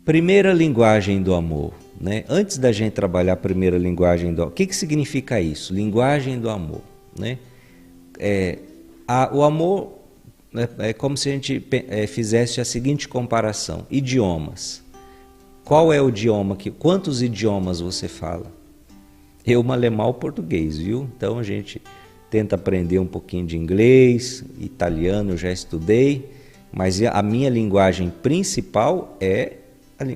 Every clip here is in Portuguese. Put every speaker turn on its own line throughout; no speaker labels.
Primeira linguagem do amor, né? Antes da gente trabalhar a primeira linguagem do amor, o que significa isso? Linguagem do amor, né? O amor é como se a gente fizesse a seguinte comparação: idiomas. Qual é o idioma quantos idiomas você fala? Eu mal o português, viu? Então a gente tenta aprender um pouquinho de inglês, italiano eu já estudei, mas a minha linguagem principal é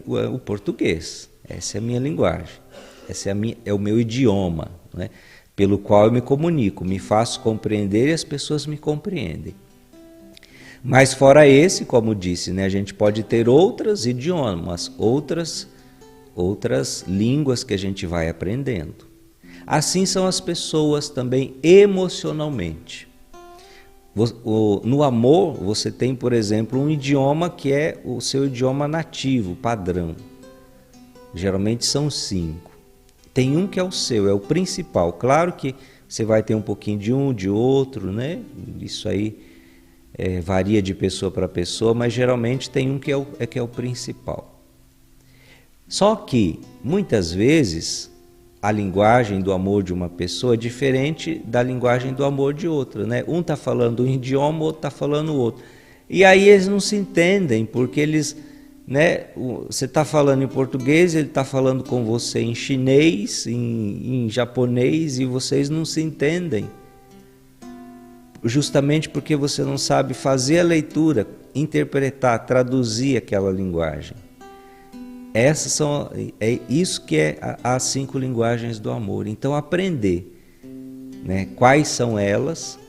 o português. Essa é a minha linguagem, é o meu idioma, né? Pelo qual eu me comunico, me faço compreender e as pessoas me compreendem. Mas fora esse, como disse, né, a gente pode ter outros idiomas, outras línguas que a gente vai aprendendo. Assim são as pessoas também emocionalmente. No amor, você tem, por exemplo, um idioma que é o seu idioma nativo, padrão. Geralmente são 5. Tem um que é o seu, é o principal. Claro que você vai ter um pouquinho de um, de outro, né? Isso aí varia de pessoa para pessoa, mas geralmente tem um que é o principal. Só que, muitas vezes, a linguagem do amor de uma pessoa é diferente da linguagem do amor de outra, né? Um está falando um idioma, o outro está falando o outro. E aí eles não se entendem, porque eles, né? Você está falando em português, ele está falando com você em chinês, em japonês, e vocês não se entendem. Justamente porque você não sabe fazer a leitura, interpretar, traduzir aquela linguagem. É isso que é as 5 linguagens do amor. Então aprender, né, quais são elas,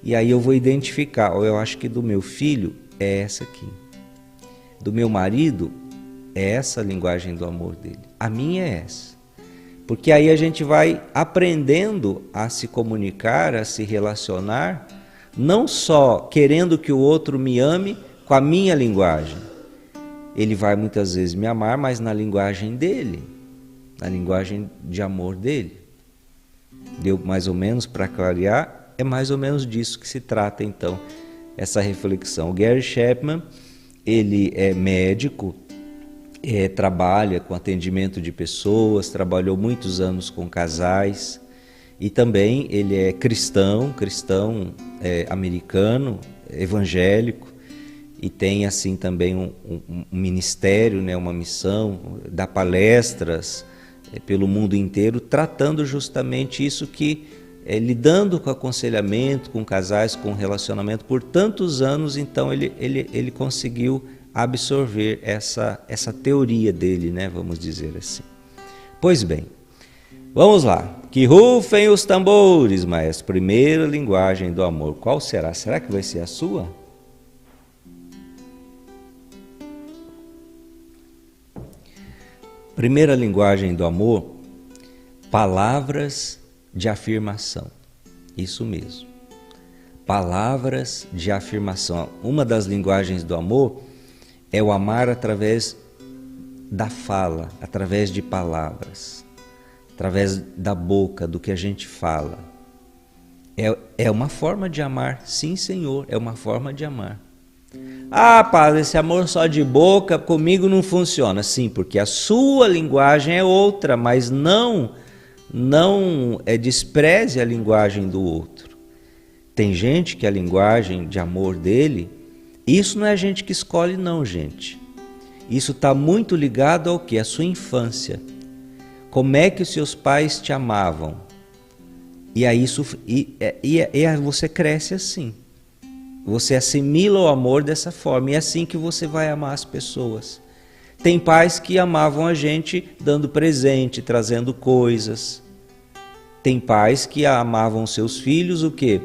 e aí eu vou identificar. Eu acho que do meu filho é essa aqui, do meu marido é essa a linguagem do amor dele, a minha é essa. Porque aí a gente vai aprendendo a se comunicar, a se relacionar, não só querendo que o outro me ame com a minha linguagem. Ele vai muitas vezes me amar, mas na linguagem dele, na linguagem de amor dele. Deu mais ou menos para clarear? É mais ou menos disso que se trata então, essa reflexão. O Gary Chapman, ele é médico, trabalha com atendimento de pessoas, trabalhou muitos anos com casais e também ele é cristão americano, evangélico, e tem assim também um ministério, né, uma missão, dá palestras pelo mundo inteiro, tratando justamente isso que lidando com aconselhamento, com casais, com relacionamento por tantos anos. Então ele conseguiu absorver essa teoria dele, né, vamos dizer assim. Pois bem, vamos lá. Que rufem os tambores, maestro. Primeira linguagem do amor. Qual será? Será que vai ser a sua? Primeira linguagem do amor, palavras de afirmação. Isso mesmo. Palavras de afirmação. Uma das linguagens do amor é o amar através da fala, através de palavras, através da boca, do que a gente fala. É uma forma de amar, sim, Senhor, é uma forma de amar. Ah, padre, esse amor só de boca comigo não funciona. Sim, porque a sua linguagem é outra, mas não despreze a linguagem do outro. Tem gente que a linguagem de amor dele, isso não é a gente que escolhe não, gente. Isso está muito ligado ao que? A sua infância. Como é que os seus pais te amavam? E aí você cresce assim. Você assimila o amor dessa forma, e é assim que você vai amar as pessoas. Tem pais que amavam a gente dando presente, trazendo coisas. Tem pais que amavam seus filhos o quê?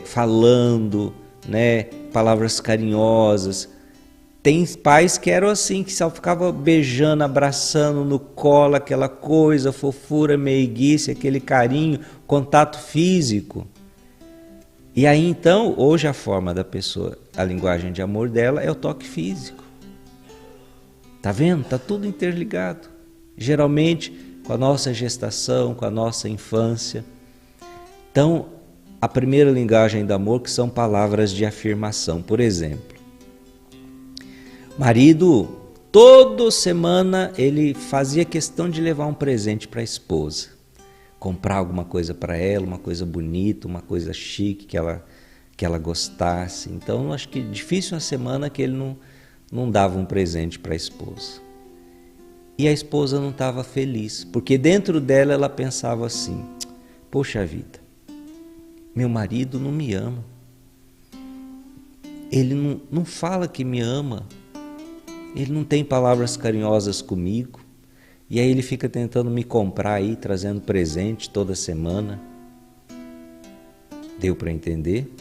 Falando, né? Palavras carinhosas. Tem pais que eram assim, que só ficava beijando, abraçando no colo, aquela coisa, fofura, meiguice, aquele carinho, contato físico. E aí então, hoje a forma da pessoa, a linguagem de amor dela é o toque físico. Tá vendo? Tá tudo interligado. Geralmente com a nossa gestação, com a nossa infância. Então, a primeira linguagem do amor que são palavras de afirmação. Por exemplo, marido, Toda semana ele fazia questão de levar um presente para a esposa. Comprar alguma coisa para ela, uma coisa bonita, uma coisa chique que ela gostasse. Então, acho que difícil uma semana que ele não dava um presente para a esposa. E a esposa não estava feliz, porque dentro dela ela pensava assim: poxa vida, meu marido não me ama. Ele não fala que me ama. Ele não tem palavras carinhosas comigo. E aí ele fica tentando me comprar aí, trazendo presente toda semana. Deu para entender?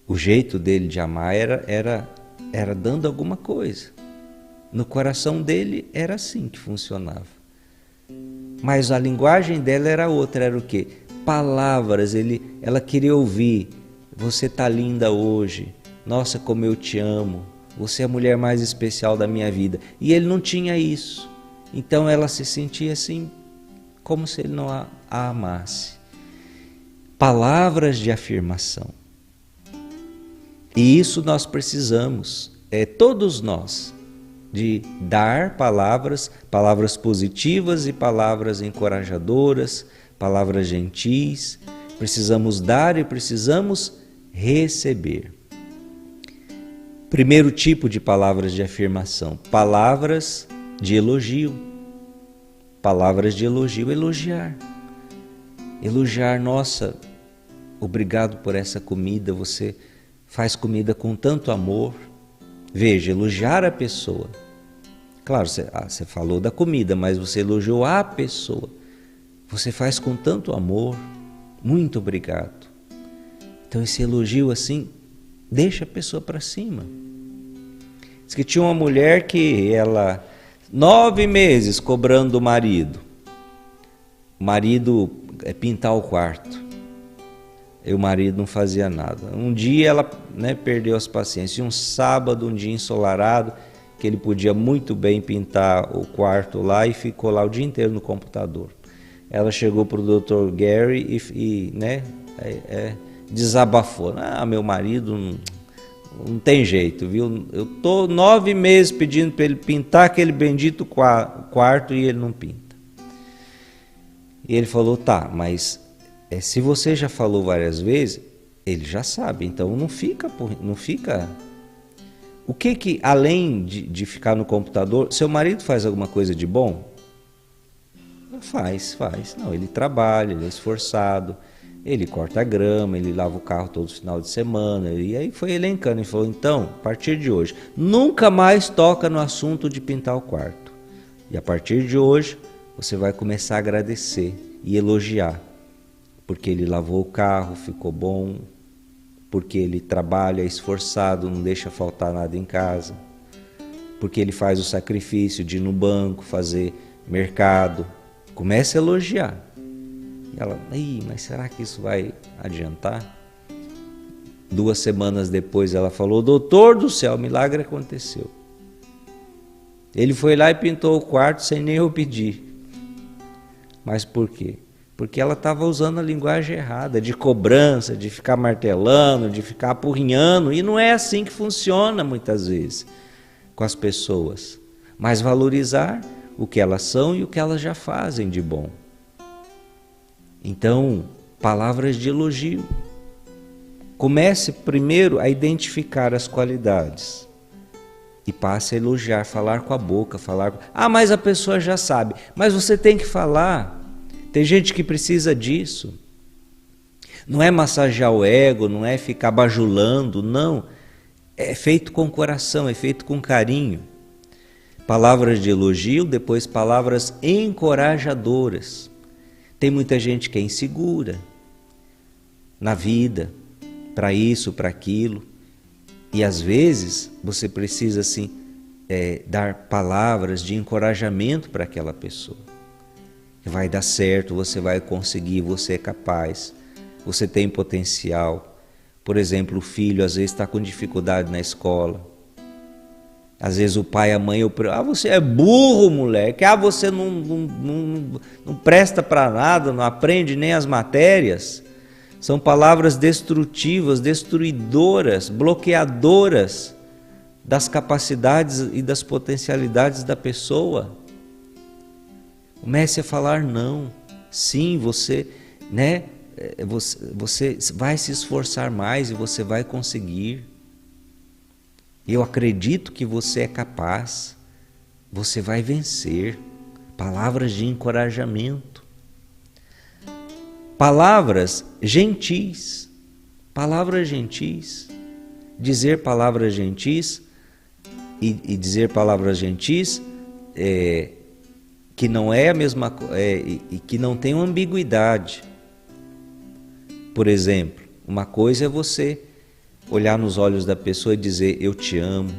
O jeito dele de amar era dando alguma coisa. No coração dele era assim que funcionava. Mas a linguagem dela era outra, era o quê? Palavras, ela queria ouvir: você tá linda hoje, nossa, como eu te amo, você é a mulher mais especial da minha vida. E ele não tinha isso. Então ela se sentia assim, como se ele não a amasse. Palavras de afirmação. E isso nós precisamos, todos nós, de dar palavras positivas e palavras encorajadoras, palavras gentis. Precisamos dar e precisamos receber. Primeiro tipo de palavras de afirmação: palavras de elogio. Palavras de elogio, elogiar. Elogiar: nossa, obrigado por essa comida, você faz comida com tanto amor. Veja, elogiar a pessoa. Claro, você falou da comida, mas você elogiou a pessoa. Você faz com tanto amor, muito obrigado. Então esse elogio assim, deixa a pessoa para cima. Diz que tinha uma mulher que ela, 9 meses cobrando do marido. O marido pintar o quarto. E o marido não fazia nada. Um dia ela perdeu as paciências. E um sábado, um dia ensolarado, que ele podia muito bem pintar o quarto lá, e ficou lá o dia inteiro no computador. Ela chegou para o Dr. Gary e desabafou: meu marido não tem jeito, viu? Eu estou 9 meses pedindo para ele pintar aquele bendito quarto e ele não pinta. E ele falou: tá, mas se você já falou várias vezes, ele já sabe, então não fica. O que além de ficar no computador, seu marido faz alguma coisa de bom? Faz. Não, ele trabalha, ele é esforçado, ele corta a grama, ele lava o carro todo final de semana. E aí foi elencando e falou: então, a partir de hoje, nunca mais toca no assunto de pintar o quarto. E a partir de hoje, você vai começar a agradecer e elogiar. Porque ele lavou o carro, ficou bom, porque ele trabalha, é esforçado, não deixa faltar nada em casa, porque ele faz o sacrifício de ir no banco, fazer mercado. Comece a elogiar. E ela: mas será que isso vai adiantar? 2 semanas depois ela falou: doutor do céu, milagre aconteceu. Ele foi lá e pintou o quarto sem nem eu pedir. Mas por quê? Porque ela estava usando a linguagem errada, de cobrança, de ficar martelando, de ficar apurrinhando. E não é assim que funciona muitas vezes com as pessoas. Mas valorizar o que elas são e o que elas já fazem de bom. Então, palavras de elogio. Comece primeiro a identificar as qualidades e passe a elogiar, falar com a boca, mas a pessoa já sabe. Mas você tem que falar. Tem gente que precisa disso. Não é massagear o ego, não é ficar bajulando, não. É feito com coração, é feito com carinho. Palavras de elogio, depois palavras encorajadoras. Tem muita gente que é insegura na vida, para isso, para aquilo. E às vezes você precisa assim, dar palavras de encorajamento para aquela pessoa. Vai dar certo, você vai conseguir, você é capaz, você tem potencial. Por exemplo, o filho às vezes está com dificuldade na escola. Às vezes o pai e a mãe, você é burro, moleque, você não presta para nada, não aprende nem as matérias. São palavras destrutivas, destruidoras, bloqueadoras das capacidades e das potencialidades da pessoa. Comece a falar não. Sim, você, né? Você vai se esforçar mais e você vai conseguir. Eu acredito que você é capaz. Você vai vencer. Palavras de encorajamento. Palavras gentis. Palavras gentis. Dizer palavras gentis e dizer palavras gentis que não é a mesma e que não tem uma ambiguidade. Por exemplo, uma coisa é você olhar nos olhos da pessoa e dizer eu te amo.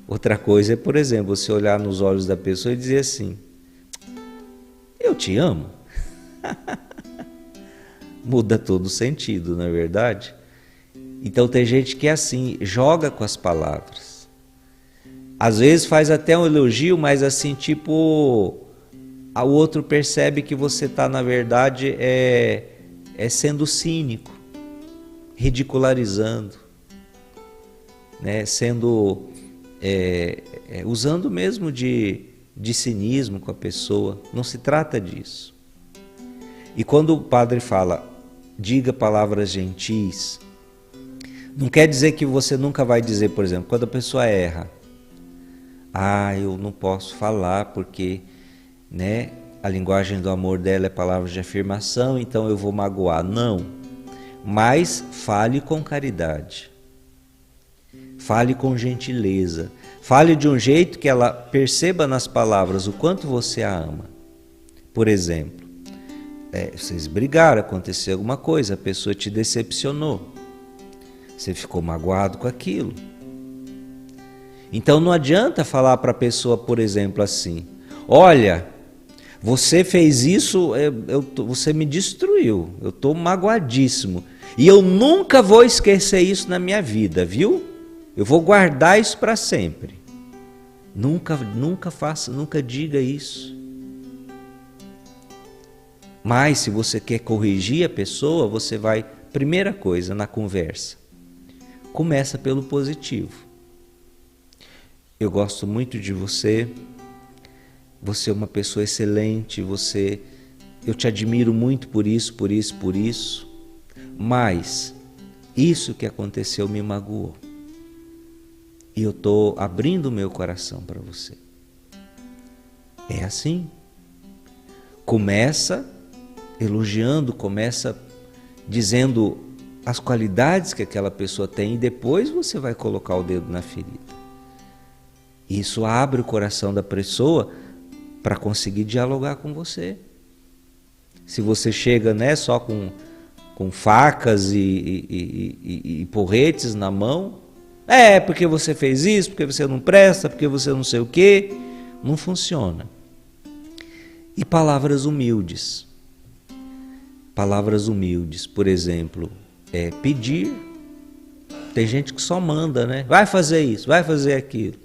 Outra coisa é, por exemplo, você olhar nos olhos da pessoa e dizer assim, eu te amo. Muda todo o sentido, não é verdade? Então tem gente que é assim, joga com as palavras. Às vezes faz até um elogio, mas assim, tipo, o outro percebe que você está, na verdade, sendo cínico, ridicularizando, né? Sendo, usando mesmo de cinismo com a pessoa. Não se trata disso. E quando o padre fala, diga palavras gentis, não quer dizer que você nunca vai dizer, por exemplo, quando a pessoa erra, eu não posso falar porque, né, a linguagem do amor dela é palavras de afirmação, então eu vou magoar. Não, mas fale com caridade, fale com gentileza, fale de um jeito que ela perceba nas palavras o quanto você a ama. Por exemplo, vocês brigaram, aconteceu alguma coisa, a pessoa te decepcionou, você ficou magoado com aquilo. Então não adianta falar para a pessoa, por exemplo, assim, olha, você fez isso, você me destruiu, eu estou magoadíssimo e eu nunca vou esquecer isso na minha vida, viu? Eu vou guardar isso para sempre. Nunca faça, nunca diga isso. Mas se você quer corrigir a pessoa, você vai, primeira coisa na conversa, começa pelo positivo. Eu gosto muito de você, você é uma pessoa excelente, eu te admiro muito por isso, mas isso que aconteceu me magoou. E eu estou abrindo o meu coração para você. É assim. Começa elogiando, começa dizendo as qualidades que aquela pessoa tem e depois você vai colocar o dedo na ferida. Isso abre o coração da pessoa para conseguir dialogar com você. Se você chega, né, só com facas e porretes na mão, porque você fez isso, porque você não presta, porque você não sei o quê, não funciona. E palavras humildes. Palavras humildes, por exemplo, pedir. Tem gente que só manda, né? Vai fazer isso, vai fazer aquilo.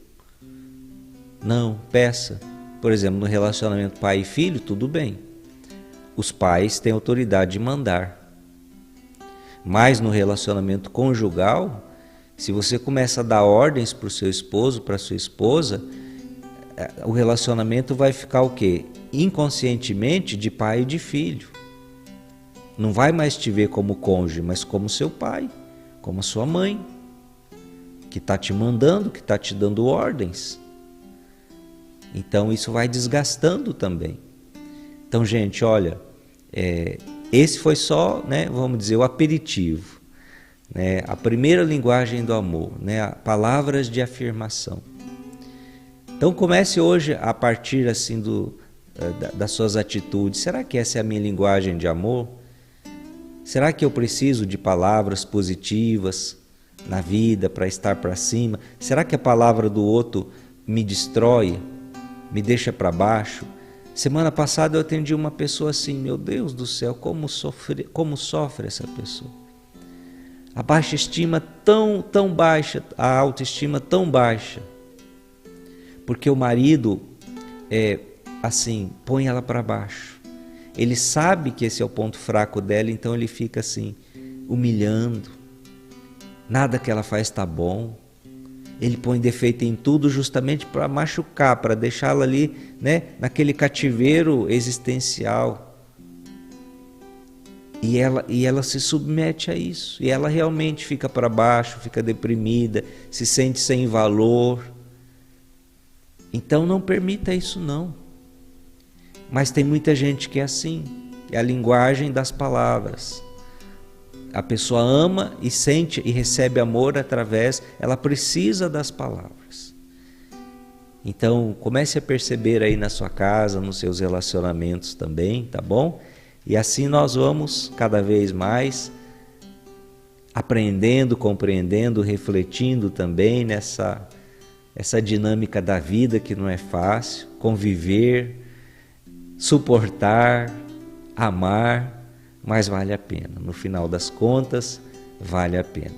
Não, peça. Por exemplo, no relacionamento pai e filho, tudo bem. Os pais têm autoridade de mandar. Mas no relacionamento conjugal, se você começa a dar ordens para o seu esposo, para a sua esposa, o relacionamento vai ficar o quê? Inconscientemente de pai e de filho. Não vai mais te ver como cônjuge, mas como seu pai, como sua mãe, que está te mandando, que está te dando ordens. Então isso vai desgastando também. Então, gente, olha, esse foi só, né, vamos dizer, o aperitivo, né, a primeira linguagem do amor, né, palavras de afirmação. Então comece hoje a partir assim das suas atitudes. Será que essa é a minha linguagem de amor? Será que eu preciso de palavras positivas na vida para estar para cima? Será que a palavra do outro me destrói, me deixa para baixo? Semana passada eu atendi uma pessoa assim, meu Deus do céu, como sofre essa pessoa. A baixa estima tão baixa, a autoestima tão baixa. Porque o marido, põe ela para baixo. Ele sabe que esse é o ponto fraco dela, então ele fica assim, humilhando. Nada que ela faz está bom. ele põe defeito em tudo justamente para machucar, para deixá-la ali, né, naquele cativeiro existencial. E ela se submete a isso. E ela realmente fica para baixo, fica deprimida, se sente sem valor. Então não permita isso não. Mas tem muita gente que é assim. É a linguagem das palavras. A pessoa ama e sente e recebe amor através, ela precisa das palavras. Então comece a perceber aí na sua casa, nos seus relacionamentos também, tá bom? E assim nós vamos cada vez mais aprendendo, compreendendo, refletindo também essa dinâmica da vida que não é fácil, conviver, suportar, amar, mas vale a pena. No final das contas, vale a pena.